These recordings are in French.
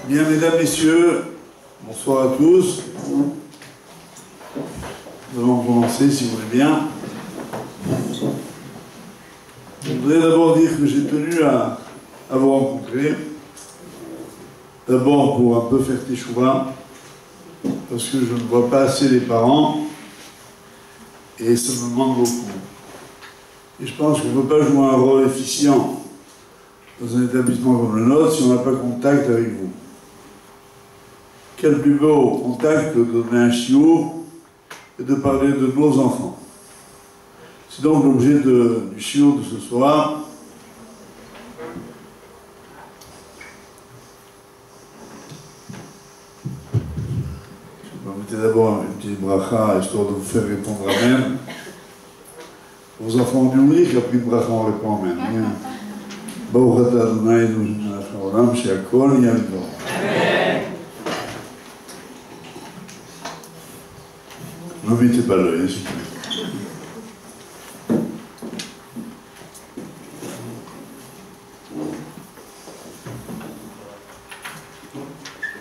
Bien, mesdames, messieurs, bonsoir à tous. Nous allons commencer, si vous voulez bien. Je voudrais d'abord dire que j'ai tenu à vous rencontrer. D'abord pour un peu faire teshuva, parce que je ne vois pas assez les parents, et ça me manque beaucoup. Et je pense qu'on ne peut pas jouer un rôle efficient dans un établissement comme le nôtre si on n'a pas contact avec vous. Quel plus beau contact que de donner un chiour et de parler de nos enfants. C'est donc l'objet du chiour de ce soir. Je vais mettre d'abord une petite bracha, histoire de vous faire répondre Amen. Vos enfants ont dû ouvrir qu'après une bracha on répond Amen. Baruch atah Adonai Eloheinu melech haolam she'akol nהיה b'dvaro. Ne mettez pas l'œil, s'il vous plaît.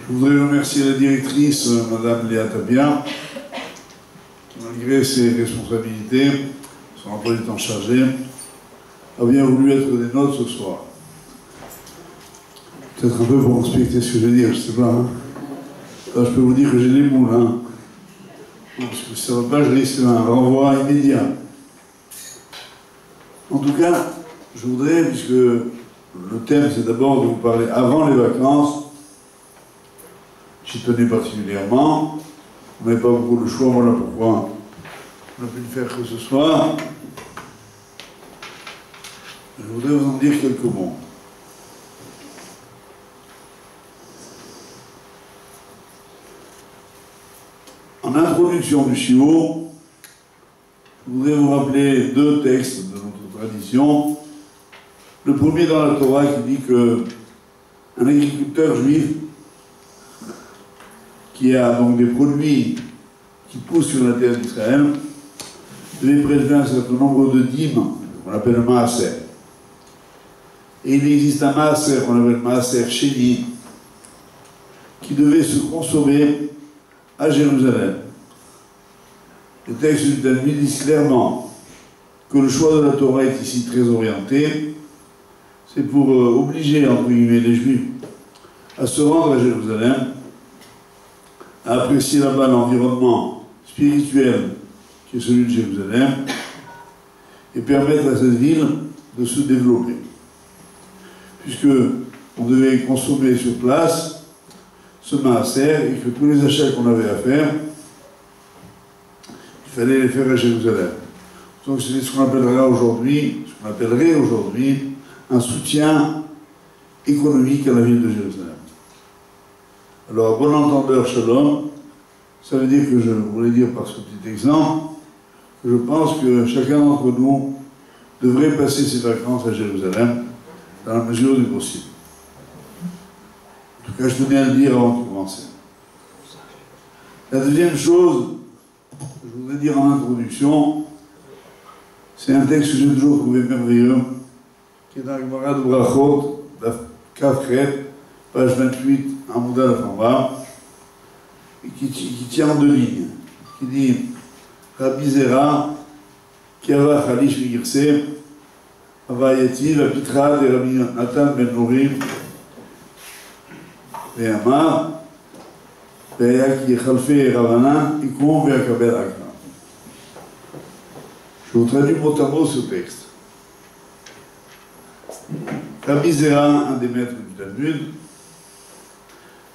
Je voudrais remercier la directrice, Madame Léa Tabia, qui, malgré ses responsabilités, son emploi du temps chargé, a bien voulu être des nôtres ce soir. Peut-être un peu pour respecter ce que je vais dire, je ne sais pas. Hein. Là, je peux vous dire que j'ai les moules, hein. Parce que ça ne va pas, je risque un renvoi immédiat. En tout cas, je voudrais, puisque le thème c'est d'abord de vous parler avant les vacances, j'y tenais particulièrement, on n'avait pas beaucoup le choix, voilà pourquoi on a pu le faire que ce soir. Je voudrais vous en dire quelques mots. En introduction du shiur, je voudrais vous rappeler deux textes de notre tradition. Le premier dans la Torah qui dit qu'un agriculteur juif qui a donc des produits qui poussent sur la terre d'Israël devait prélever un certain nombre de dîmes, qu'on appelle le maaser. Et il existe un maaser qu'on appelle maaser sheni, qui devait se consommer à Jérusalem. Le texte du Talmud dit clairement que le choix de la Torah est ici très orienté. C'est pour obliger, entre guillemets, les Juifs à se rendre à Jérusalem, à apprécier là-bas l'environnement spirituel qui est celui de Jérusalem, et permettre à cette ville de se développer. Puisque on devait consommer sur place ce maaser et que tous les achats qu'on avait à faire, il fallait les faire à Jérusalem. Donc c'est ce qu'on appellerait aujourd'hui un soutien économique à la ville de Jérusalem. Alors, à bon entendeur, shalom, ça veut dire que je voulais dire par ce petit exemple, que je pense que chacun d'entre nous devrait passer ses vacances à Jérusalem dans la mesure du possible. En tout cas, je tenais à le dire avant de commencer. La deuxième chose que je voudrais dire en introduction, c'est un texte que j'ai toujours trouvé merveilleux, qui est dans la Gemara de Brachot, Kafret, page 28, en Mouda la Famba, et qui tient en deux lignes, qui dit Rabbi Zera, Kiava Khalish Vigirse, Avayati, la Pitra de Rabbi Nathan Ben Norim, Ve'amar, Ve'aya ki Yechalfe Ravana, Ikum Ve'akabel Akra. Je vous traduis mot à mot ce texte. Rabbi Zera, un des maîtres du Talmud,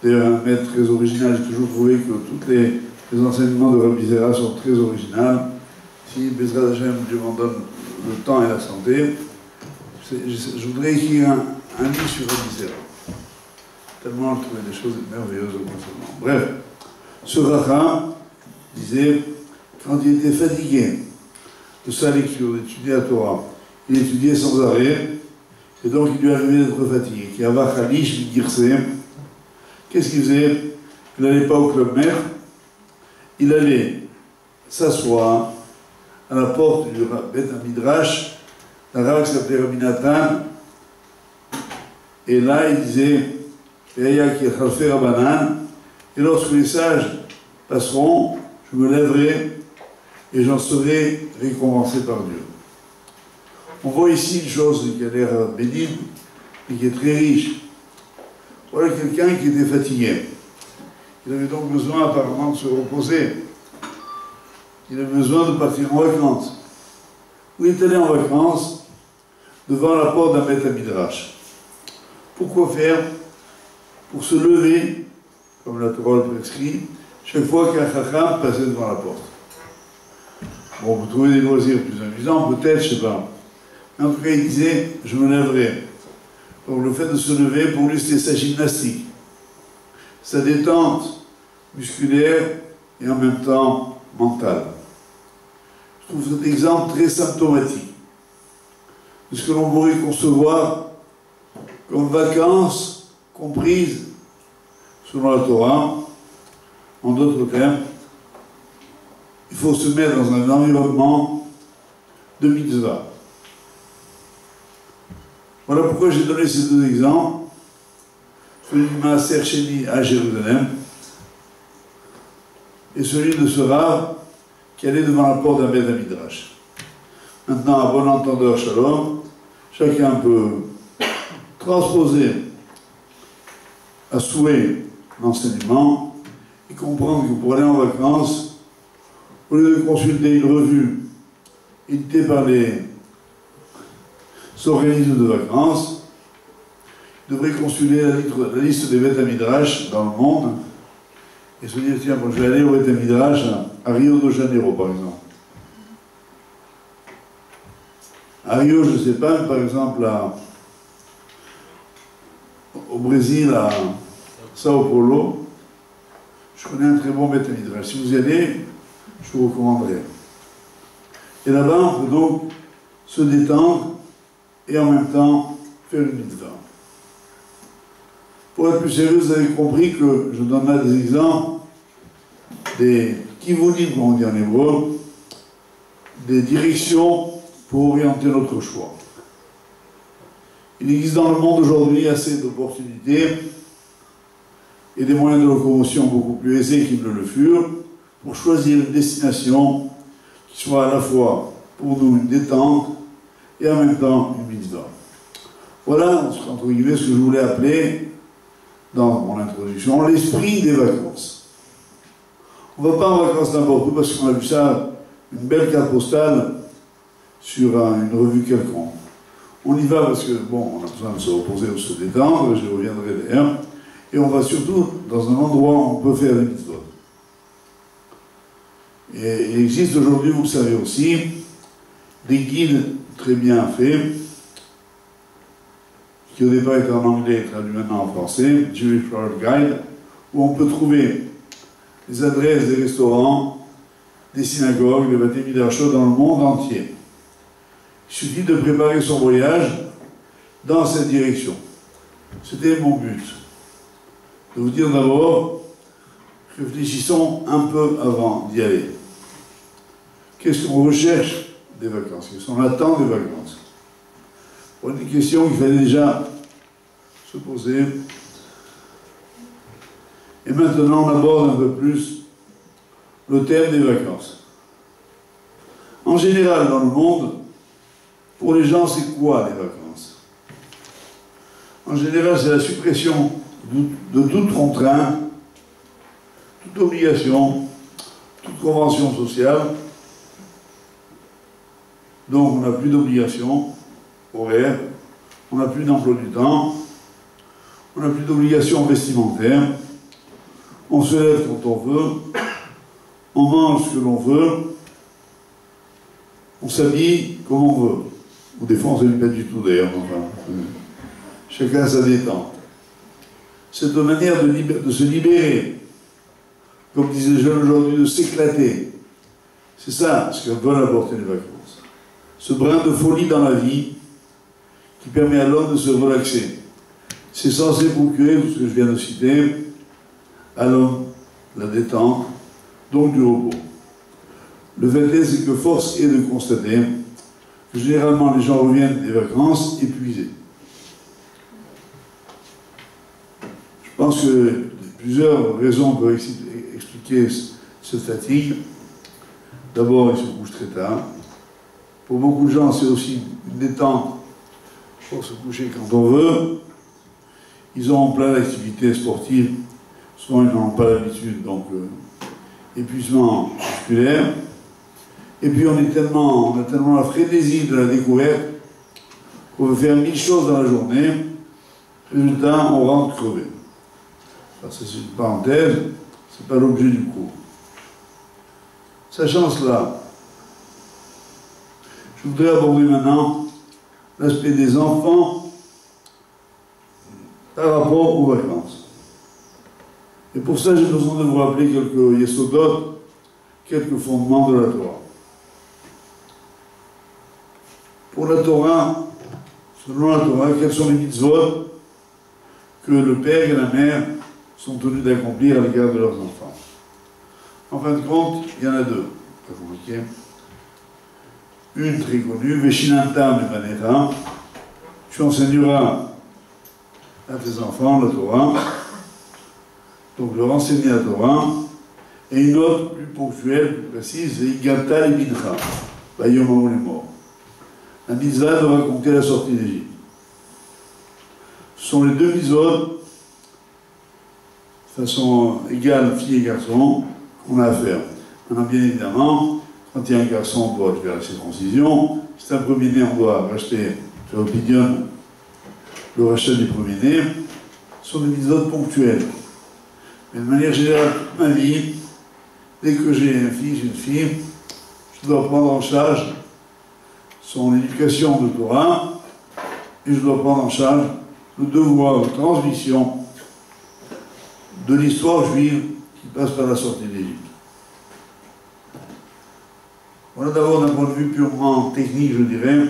d'ailleurs un maître très original, j'ai toujours trouvé que tous les enseignements de Rabbi Zera sont très originaux. Si Bezrat Hashem, Dieu m'en donne le temps et la santé, je voudrais écrire un livre sur Rabbi Zera. Tellement je trouvais des choses merveilleuses au concernant. Bref, ce Racha disait, quand il était fatigué de sa lecture, d'étudier la Torah. Il étudiait sans arrêt, et donc il lui arrivait d'être fatigué. Qui avait Khalish, Migirsé. Qu'est-ce qu'il faisait? Il n'allait pas au club Med, il allait s'asseoir à la porte du Beth Midrash, la Rav qui s'appelait Rabbi Nathan, et là il disait et lorsque les sages passeront, je me lèverai et j'en serai récompensé par Dieu. On voit ici une chose qui a l'air bénigne, mais qui est très riche. Voilà quelqu'un qui était fatigué. Il avait donc besoin apparemment de se reposer. Il avait besoin de partir en vacances. Où il est allé en vacances devant la porte d'un Beth Midrash. Pourquoi faire? Pour se lever, comme la Torah le prescrit, chaque fois qu'un chacham passait devant la porte. Bon, vous trouvez des loisirs plus amusants, peut-être, je ne sais pas. Mais en tout cas, il disait, je me lèverai. Donc le fait de se lever, pour lui, c'était sa gymnastique. Sa détente musculaire et en même temps mentale. Je trouve cet exemple très symptomatique de ce que l'on pourrait concevoir comme vacances comprises selon la Torah. En d'autres termes, il faut se mettre dans un environnement de mitzvah. Voilà pourquoi j'ai donné ces deux exemples. Celui du Maaser Sheni à Jérusalem et celui de ce Rav qui allait devant la porte d'un Beth Midrash. Maintenant, à bon entendeur, Shalom, chacun peut transposer à souhait l'enseignement et comprendre que pour aller en vacances, au lieu de consulter une revue éditée par les organismes de vacances, il devrait consulter la liste des Beth Midrash dans le monde et se dire, tiens, bon, je vais aller au Beth Midrash à Rio de Janeiro, par exemple. À Rio, je ne sais pas, mais par exemple, au Brésil, à Sao Paulo, je connais un très bon Beth Midrash. Si vous y allez, je vous recommanderais. Et là-bas, on peut donc se détendre et en même temps faire une mitzvah. Pour être plus sérieux, vous avez compris que je donne là des exemples, des kivunim, comme on dit en hébreu, des directions pour orienter notre choix. Il existe dans le monde aujourd'hui assez d'opportunités et des moyens de locomotion beaucoup plus aisés qu'ils ne le furent pour choisir une destination qui soit à la fois pour nous une détente et en même temps une mitzvah. Voilà, entre guillemets, ce que je voulais appeler dans mon introduction, l'esprit des vacances. On ne va pas en vacances n'importe où parce qu'on a vu ça, une belle carte postale sur une revue quelconque. On y va parce que, bon, on a besoin de se reposer ou de se détendre, je reviendrai d'ailleurs, et on va surtout dans un endroit où on peut faire des mitzvot. Et il existe aujourd'hui, vous le savez aussi, des guides très bien faits, qui au départ étaient en anglais et traduits maintenant en français, Jewish World Guide, où on peut trouver les adresses des restaurants, des synagogues, des bâtiments midrashot dans le monde entier. Il suffit de préparer son voyage dans cette direction. C'était mon but. De vous dire d'abord, réfléchissons un peu avant d'y aller. Qu'est-ce qu'on recherche des vacances? Qu'est-ce qu'on attend des vacances? Voilà une question qu'il fallait déjà se poser. Et maintenant, on aborde un peu plus le thème des vacances. En général, dans le monde, pour les gens, c'est quoi les vacances? En général, c'est la suppression de toute contrainte, toute obligation, toute convention sociale. Donc, on n'a plus d'obligation horaire, on n'a plus d'emploi du temps, on n'a plus d'obligation vestimentaire, on se lève quand on veut, on mange ce que l'on veut, on s'habille comme on veut. Ou des fois, on ne s'habille pas du tout d'ailleurs, enfin, chacun a sa détente. Cette manière de se libérer, comme disent les jeunes aujourd'hui, de s'éclater, c'est ça ce que veulent apporter les vacances. ce brin de folie dans la vie qui permet à l'homme de se relaxer. C'est censé procurer, tout ce que je viens de citer, à l'homme la détente, donc du repos. Le fait est, c'est que force est de constater que généralement les gens reviennent des vacances épuisés. Je pense que plusieurs raisons peuvent expliquer cette fatigue. D'abord, ils se couchent très tard. Pour beaucoup de gens, c'est aussi une détente pour se coucher quand on veut. Ils ont plein d'activités sportives. Souvent, ils n'en ont pas l'habitude, donc épuisement musculaire. Et puis, on a tellement la frénésie de la découverte qu'on veut faire 1000 choses dans la journée. Résultat, on rentre crevé. Ça, c'est une parenthèse, ce n'est pas l'objet du cours. Sachant cela, je voudrais aborder maintenant l'aspect des enfants par rapport aux vacances. Et pour ça, j'ai besoin de vous rappeler quelques yesodot, quelques fondements de la Torah. Pour la Torah, selon la Torah, quels sont les mitzvot que le père et la mère sont tenus d'accomplir à l'égard de leurs enfants? En fin de compte, il y en a deux. Pas compliqué. Une très connue, Veshinantam et Banera. Tu enseigneras à tes enfants la Torah. Donc leur enseigner la Torah. Et une autre, plus ponctuelle, plus précise, c'est Igata et Mincha. Bayom les morts. La mitzvah de raconter la sortie d'Égypte. Ce sont les deux mitzvot, de façon égale, fille et garçon, qu'on a à faire. Maintenant, bien évidemment, quand il y a un garçon, on doit faire la circoncision. Si c'est un premier-né, on doit racheter, faire au pidion, le rachat du premier-né. Ce sont des mitzvot ponctuelles. Mais de manière générale, toute ma vie, dès que j'ai un fils, une fille, je dois prendre en charge son éducation de Torah, et je dois prendre en charge le devoir de transmission de l'histoire juive qui passe par la sortie d'Égypte. Voilà d'abord d'un point de vue purement technique, je dirais,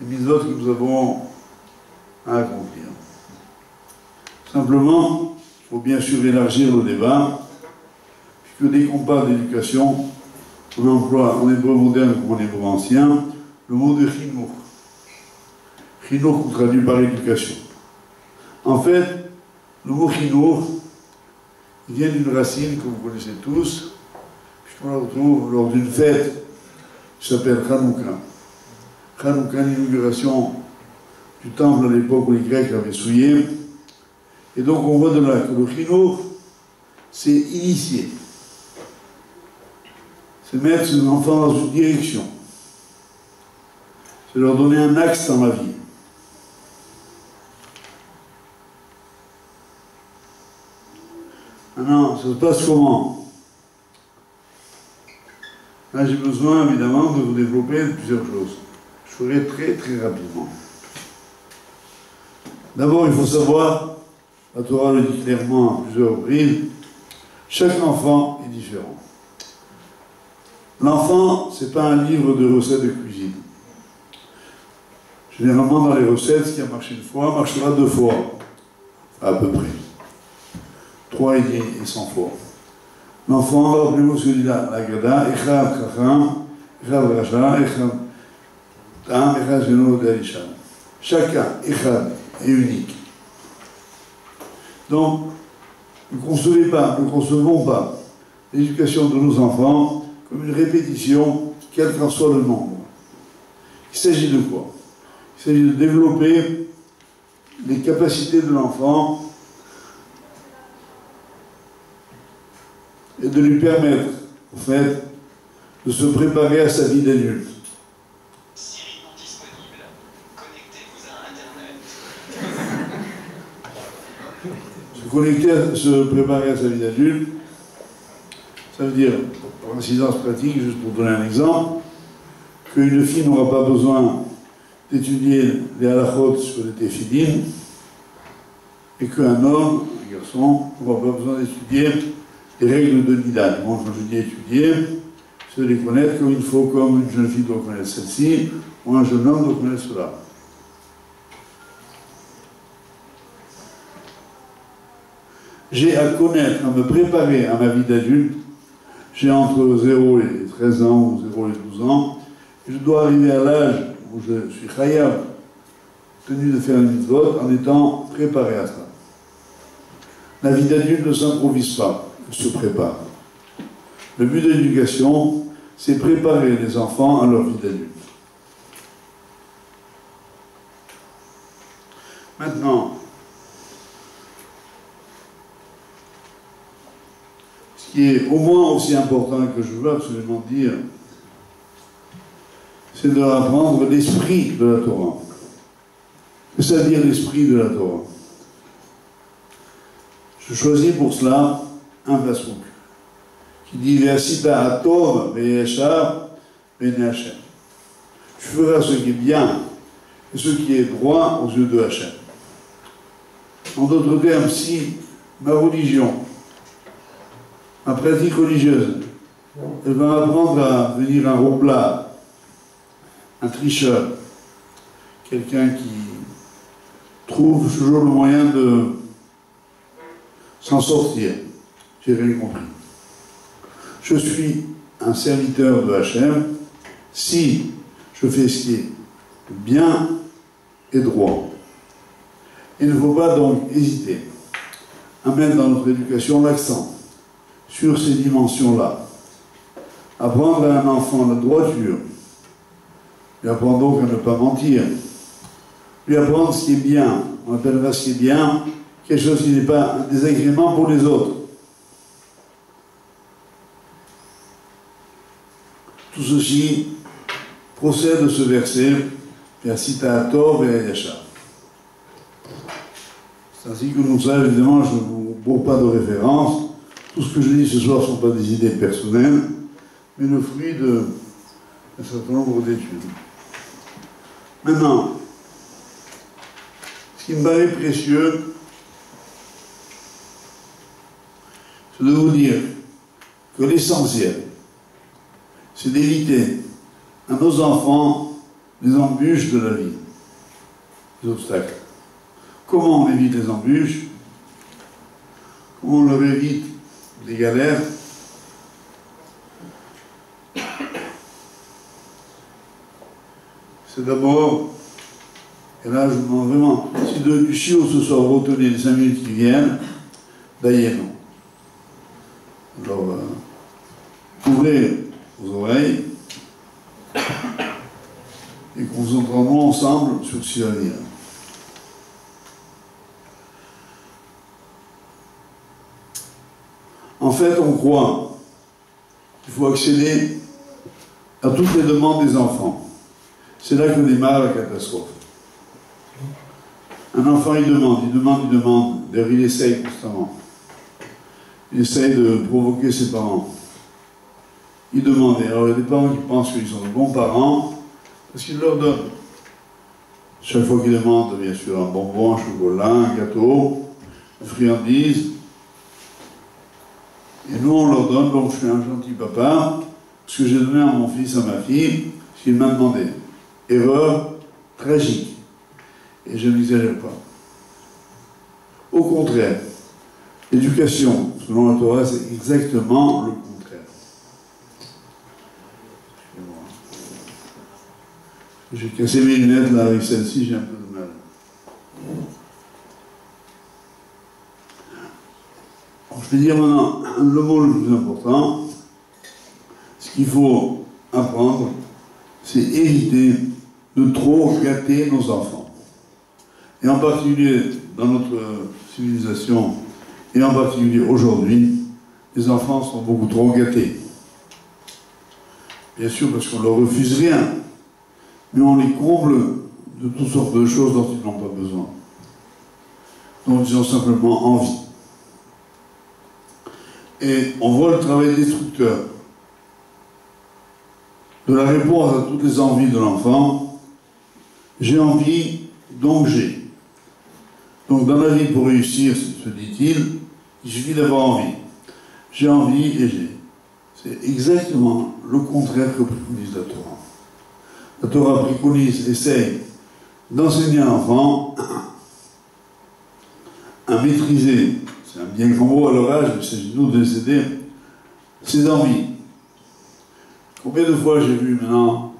les mitzvot que nous avons à accomplir. Simplement, il faut bien sûr élargir le débat, puisque dès qu'on parle d'éducation, on emploie en hébreu moderne comme en hébreu ancien le mot de chinour. Chinour qu'on traduit par éducation. En fait, le mot chinour vient d'une racine que vous connaissez tous, puisqu'on la retrouve lors d'une fête qui s'appelle Hanouka. Hanouka, l'inauguration du temple à l'époque où les Grecs l'avaient souillé. Et donc on voit de là que le chinour, c'est initier. C'est mettre ses enfants dans une direction. C'est leur donner un axe dans la vie. Maintenant, ça se passe comment? Là, j'ai besoin, évidemment, de vous développer plusieurs choses. Je ferai très, très rapidement. D'abord, il faut savoir, la Torah le dit clairement à plusieurs reprises, chaque enfant est différent. L'enfant, ce n'est pas un livre de recettes de cuisine. Généralement, dans les recettes, ce qui a marché une fois, marchera 2 fois, à peu près. 3 et 100 fois. L'enfant, rappelez-vous ce que dit la Gada, Echad Chacham, Echad Racha, Echad Tam, Echad Geno Dalisham. Chacun, Echad, est unique. Donc, ne concevons pas l'éducation de nos enfants comme une répétition, quel qu'en soit le nombre. Il s'agit de quoi? Il s'agit de développer les capacités de l'enfant et de lui permettre, en fait, de se préparer à sa vie d'adulte. Siri non disponible. Connectez-vous à Internet. Se préparer à sa vie d'adulte, ça veut dire, par incidence pratique, juste pour donner un exemple, qu'une fille n'aura pas besoin d'étudier les halachot sur les téphilines, et qu'un homme, un garçon, n'aura pas besoin d'étudier les règles de Nidal. Bon, quand je dis étudier, C'est de les connaître comme il faut, comme une jeune fille doit connaître celle-ci, ou un jeune homme doit connaître cela. J'ai à connaître, à me préparer à ma vie d'adulte. J'ai entre 0 et 13 ans ou 0 et 12 ans. Et je dois arriver à l'âge où je suis khayab, tenu de faire une mitzvot, en étant préparé à ça. La vie d'adulte ne s'improvise pas, elle se prépare. Le but de l'éducation, c'est préparer les enfants à leur vie d'adulte. Maintenant, ce qui est au moins aussi important que je veux absolument dire, c'est de leur apprendre l'esprit de la Torah. C'est-à-dire l'esprit de la Torah. Je choisis pour cela un pasuk qui dit Ve'asita atov ve'yashar ve'nei Hashem. Tu feras ce qui est bien et ce qui est droit aux yeux de Hashem. En d'autres termes, si ma religion, ma pratique religieuse, elle va m'apprendre à devenir un roublard, un tricheur, quelqu'un qui trouve toujours le moyen de s'en sortir, j'ai rien compris. Je suis un serviteur de Hachem si je fais ce qui est bien et droit. Il ne faut pas donc hésiter à mettre dans notre éducation l'accent sur ces dimensions-là. Apprendre à un enfant la droiture, lui apprendre donc à ne pas mentir, lui apprendre ce qui est bien, on appellera ce qui est bien quelque chose qui n'est pas un désagrément pour les autres. Tout ceci procède de ce verset Ve'asita atov ve'yashar. C'est ainsi que nous savons, évidemment, je ne vous bourre pas de référence. Tout ce que je dis ce soir ne sont pas des idées personnelles, mais le fruit d'un certain nombre d'études. Maintenant, ce qui me paraît précieux, c'est de vous dire que l'essentiel, c'est d'éviter à nos enfants les embûches de la vie, les obstacles. Comment on évite les embûches? Comment on leur évite les galères? C'est d'abord, et là je vous demande vraiment, si du chiot ce soir vous retenez les 5 minutes qui viennent, d'ailleurs non. Alors, ouvrez vos oreilles et concentrons-nous ensemble sur ce qui va venir. En fait, on croit qu'il faut accéder à toutes les demandes des enfants. C'est là que démarre la catastrophe. Un enfant, il demande. D'ailleurs, il essaye constamment. Il essaye de provoquer ses parents. Il demande. Et alors, il y a des parents qui pensent qu'ils sont de bons parents parce qu'ils leur donnent. Chaque fois qu'ils demandent, bien sûr, un bonbon, un chocolat, un gâteau, une friandise. Et nous, on leur donne, donc je suis un gentil papa, parce que j'ai donné à mon fils, à ma fille, ce qu'il m'a demandé. Erreur tragique. Et je n'exagère pas. Au contraire, l'éducation, selon la Torah, c'est exactement le contraire. Excusez-moi. J'ai cassé mes lunettes là avec celle-ci, j'ai un peu de mal. Je vais dire maintenant le mot le plus important. Ce qu'il faut apprendre, c'est éviter de trop gâter nos enfants. Et en particulier dans notre civilisation, et en particulier aujourd'hui, les enfants sont beaucoup trop gâtés. Bien sûr parce qu'on ne leur refuse rien, mais on les comble de toutes sortes de choses dont ils n'ont pas besoin, dont ils ont simplement envie. Et on voit le travail destructeur de la réponse à toutes les envies de l'enfant. J'ai envie, donc j'ai. Donc dans la vie, pour réussir, se dit-il, il suffit d'avoir envie. J'ai envie et j'ai. C'est exactement le contraire que préconise la Torah. La Torah préconise, essaye d'enseigner à l'enfant à maîtriser, c'est un bien grand mot à leur âge, mais il s'agit nous de les aider, ses envies. Combien de fois j'ai vu maintenant,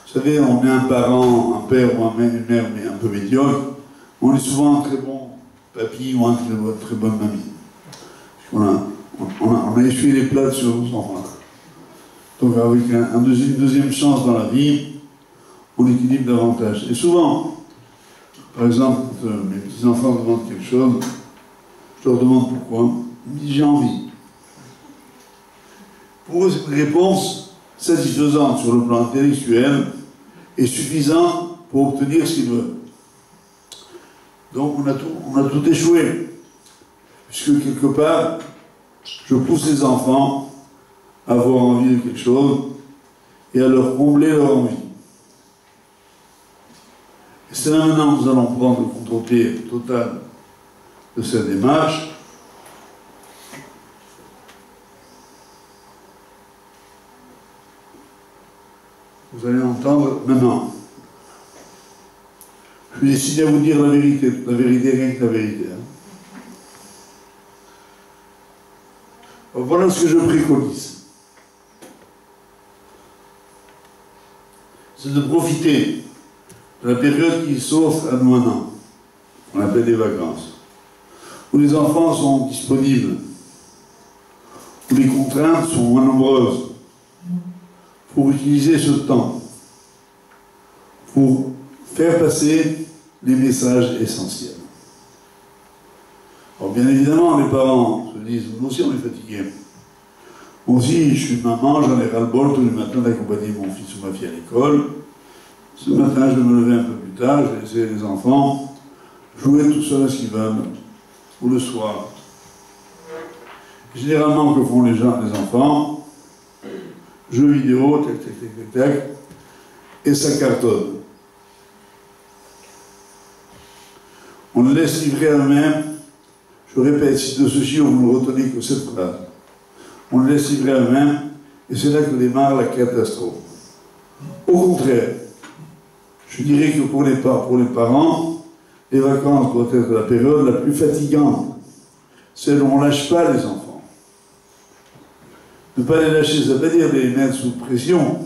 vous savez, on met un parent, un père ou une mère mais un peu médiocre, on est souvent un très bon papy ou un très bonne mamie. On a essuyé les plats sur nos enfants. Donc avec une deuxième chance dans la vie, on équilibre davantage. Et souvent, par exemple, quand mes petits-enfants demandent quelque chose, je leur demande pourquoi. Ils me disent j'ai envie. Pour eux, c'est une réponse satisfaisante sur le plan intellectuel et suffisante pour obtenir ce qu'ils veulent. Donc on a tout échoué. Puisque quelque part, je pousse les enfants à avoir envie de quelque chose et à leur combler leur envie. Et c'est là maintenant que nous allons prendre le contre-pied total de cette démarche. Vous allez entendre maintenant. Je suis décidé à vous dire la vérité rien que la vérité. Voilà ce que je préconise. C'est de profiter de la période qui s'offre à nous maintenant, qu'on appelle les vacances, où les enfants sont disponibles, où les contraintes sont moins nombreuses, pour utiliser ce temps, pour faire passer les messages essentiels. Alors bien évidemment, les parents se disent, nous aussi on est fatigués. Moi aussi, je suis maman, j'en ai ras-le-bol tous les matins d'accompagner mon fils ou ma fille à l'école. Ce matin, je vais me lever un peu plus tard, je vais laisser les enfants jouer tout seuls à ce qu'ils veulent, ou le soir. Généralement, que font les enfants? Jeux vidéo, tac, tac, tac, tac, tac, et ça cartonne. On les laisse livrer à eux-mêmes. Je répète, si de ceci on ne retenait que cette phrase. On les laisse livrer à eux-mêmes, et c'est là que démarre la catastrophe. Au contraire, je dirais que pour les parents, les vacances doivent être la période la plus fatigante, celle où on ne lâche pas les enfants. Ne pas les lâcher, ça ne veut pas dire les mettre sous pression,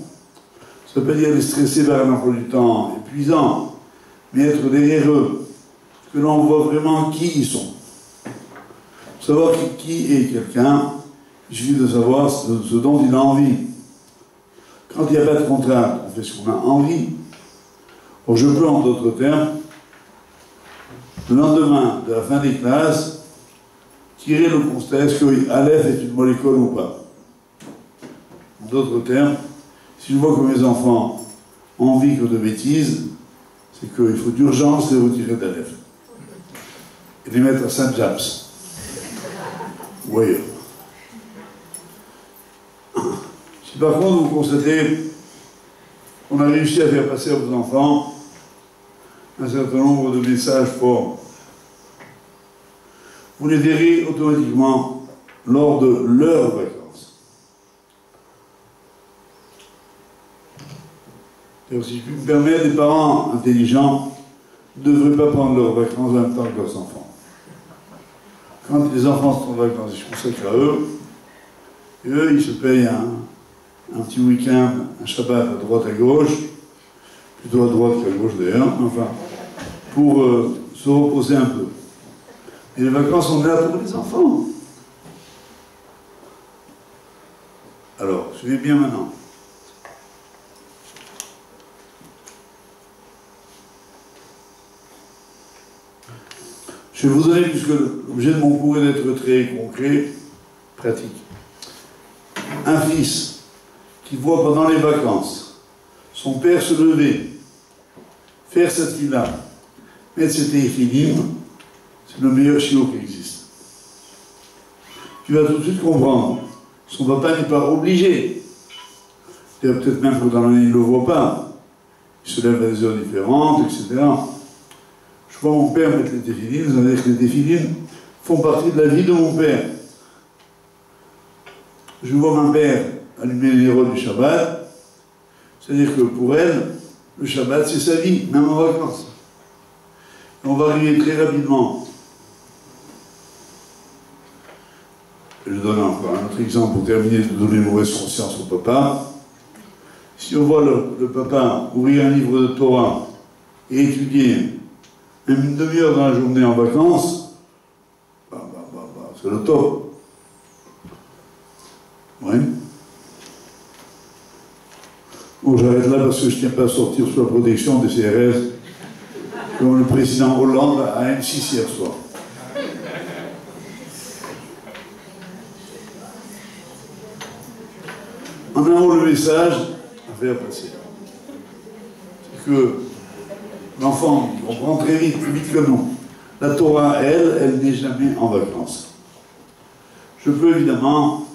ça ne veut pas dire les stresser par un emploi du temps épuisant, mais être derrière eux, que l'on voit vraiment qui ils sont. Pour savoir qui est quelqu'un, il suffit de savoir ce dont il a envie. Quand il n'y a pas de contrainte, on fait ce qu'on a envie. Or, je peux, en d'autres termes, le lendemain de la fin des classes, tirer le constat, est-ce que Aleph est une molécule ou pas? En d'autres termes, si je vois que mes enfants ont envie que de bêtises, c'est qu'il faut d'urgence les retirer d'Aleph. Et les mettre à Saint-James. Ou ailleurs. Si par contre vous constatez qu'on a réussi à faire passer à vos enfants un certain nombre de messages forts, vous les verrez automatiquement lors de leurs vacances. Et si je puis me permettre, les parents intelligents ne devraient pas prendre leurs vacances en même temps que leurs enfants. Quand les enfants sont en vacances, ils se consacrent à eux, et eux, ils se payent un petit week-end, un Shabbat à droite à gauche, plutôt à droite qu'à gauche d'ailleurs, enfin, pour se reposer un peu. Et les vacances sont là pour les enfants. Alors, suivez bien maintenant. Je vais vous donner, puisque l'objet de mon cours est d'être très concret, pratique. Un fils qui voit pendant les vacances son père se lever, faire sa tefila, mettre ses téfilim, c'est le meilleur chiot qui existe. Tu vas tout de suite comprendre. Son papa n'est pas obligé. Peut-être même que dans l'année, il ne le voit pas. Il se lève à des heures différentes, etc. Je vois mon père mettre les téfilim, ça veut dire que les téfilim font partie de la vie de mon père. Je vois ma mère allumer les nérodes du Shabbat, c'est-à-dire que pour elle, le Shabbat c'est sa vie, même en vacances. Et on va arriver très rapidement. Je donne encore un autre exemple pour terminer de donner mauvaise conscience au papa. Si on voit le papa ouvrir un livre de Torah et étudier même une demi-heure dans la journée en vacances, c'est le top. Oui. Bon, j'arrête là parce que je ne tiens pas à sortir sous la protection des CRS, comme le président Hollande à M6 hier soir. En avant, le message à faire passer, c'est que l'enfant comprend très vite, plus vite que nous. La Torah, elle n'est jamais en vacances. Je peux évidemment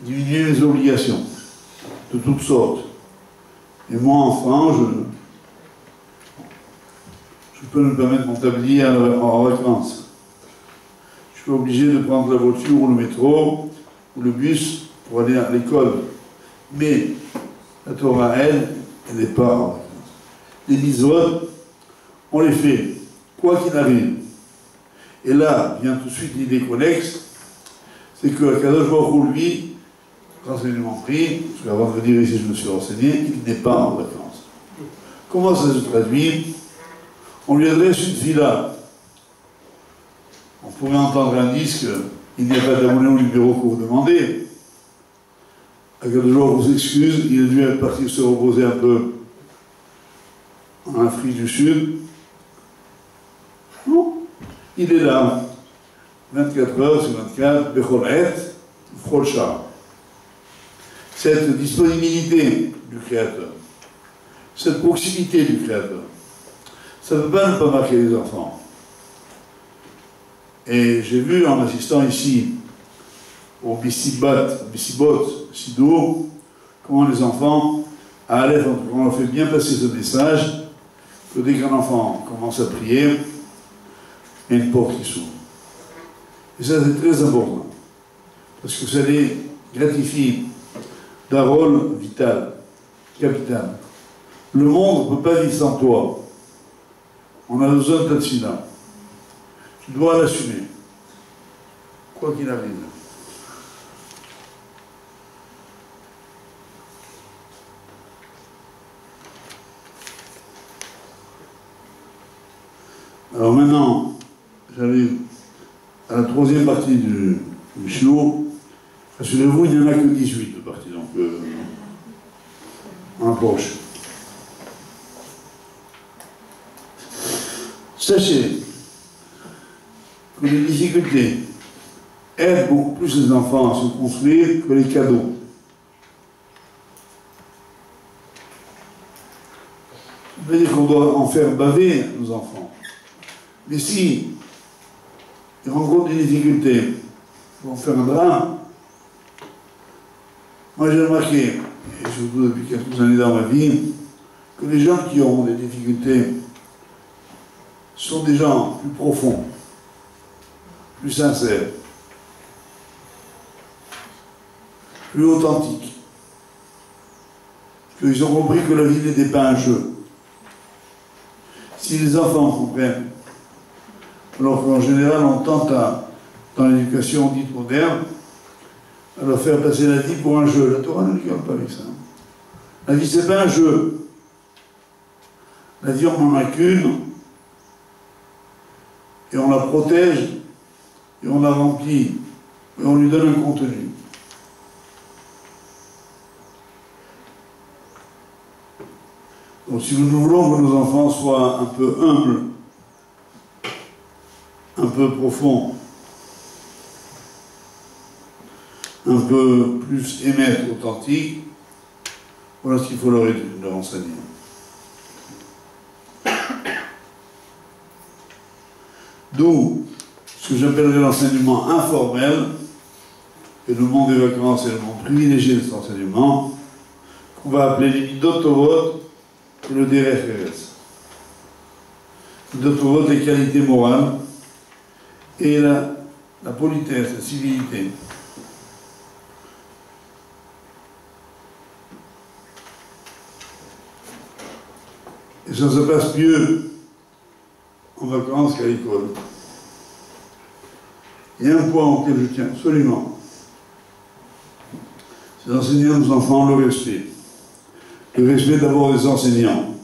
diminuer mes obligations, de toutes sortes. Et moi, enfant, je peux me permettre mon tablier en vacances. Je suis obligé de prendre la voiture ou le métro ou le bus pour aller à l'école. Mais la Torah, elle n'est pas en vacances. Les mitzvot, on les fait, quoi qu'il arrive. Et là, vient tout de suite l'idée connexe, c'est que Kadosh Baruch Hu, lui, renseignement pris, parce qu'avant de venir ici, je me suis renseigné, il n'est pas en vacances. Comment ça se traduit? On lui adresse une fila. On pourrait entendre un disque, il n'y a pas d'abonné au numéro que vous demandez. Kadosh Baruch Hu vous excuse, il a dû partir se reposer un peu en Afrique du Sud. Non, il est là, 24 heures sur 24, Bechol Et, Bechol Shah. Cette disponibilité du Créateur, cette proximité du Créateur, ça ne peut pas ne pas marquer les enfants. Et j'ai vu en assistant ici au Bissibot, Sidour, comment les enfants, à Aleph, on leur fait bien passer ce message, que dès qu'un enfant commence à prier, il y a une porte qui s'ouvre. Et ça, c'est très important, parce que ça les gratifie d'un rôle vital, capital. Le monde ne peut pas vivre sans toi. On a besoin de Tatsina. Tu dois l'assumer, quoi qu'il arrive. Alors maintenant, j'arrive à la troisième partie du shiur. Rassurez-vous, il n'y en a que 18 de parties, donc on approche. Sachez que les difficultés aident beaucoup plus les enfants à se construire que les cadeaux. Ça veut dire qu'on doit en faire baver nos enfants. Mais si ils rencontrent des difficultés, ils vont faire un drame. Moi j'ai remarqué, et surtout depuis quelques années dans ma vie, que les gens qui ont des difficultés sont des gens plus profonds, plus sincères, plus authentiques. Parce qu'ils ont compris que la vie n'était pas un jeu. Si les enfants comprennent, alors qu'en général on tente dans l'éducation dite moderne, à leur faire passer la vie pour un jeu. La Torah ne regarde pas avec ça. La vie, c'est pas un jeu. La vie, on n'en a qu'une, et on la protège, et on la remplit, et on lui donne un contenu. Donc si nous voulons que nos enfants soient un peu humbles, un peu profonds, un peu plus émettre, authentique, voilà ce qu'il faut leur enseigner. D'où ce que j'appellerais l'enseignement informel, et le monde des vacances est le monde privilégié de cet enseignement, qu'on va appeler les midot tovot et le derech eretz. Midot tovot, les qualités morales, et la politesse, la civilité. Et ça se passe mieux en vacances qu'à l'école. Il y a un point auquel je tiens absolument. C'est d'enseigner à nos enfants le respect. Le respect d'abord des enseignants.